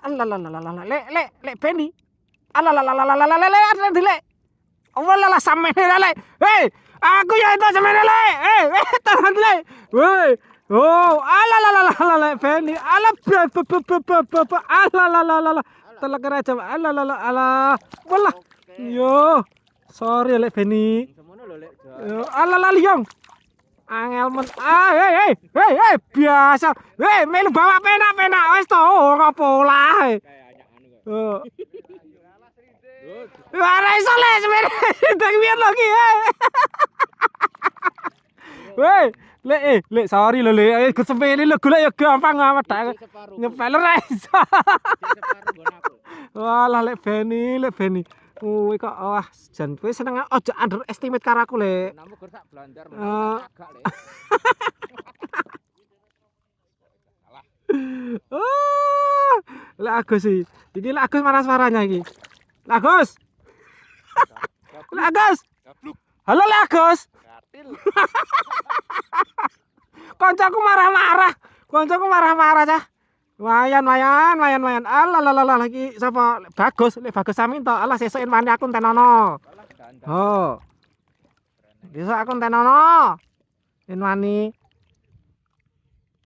Alalalala, lek Benny. Alalalala, le. Walala samene le. Hei, aku ya itu samene le. Tahan le. Woi. Oh, alalalala, Benny. Alalalala. Telak aja. Alalalala. Walah. Yo. Sorry lek Benny. Yo, alalala Yong. Angel men. Hei, biasa. Hei, melu bawa pena wis to ora pola. Ora iso le sebenarnya. Tak biar lagi. Woi, le sorry lo le. Kesempene lo golek ya gampang amat dak. Ngepel ora iso. Walah lek Benny. Kuwi kok wah jan kowe seneng aja underestimate karo aku le. Namu gur sak blandar agak le. Lek Agus sih. Iki lek Agus mana suaranya iki? Lek Agus. Lek Agus. Halo lek Agus. Koncoku marah-marah cah. Wayan. Alalala lagi sapa Bagus, lek Bagus Samin to. Alah sesuk mani aku tenono. Oh. Besok aku tenono. Mani.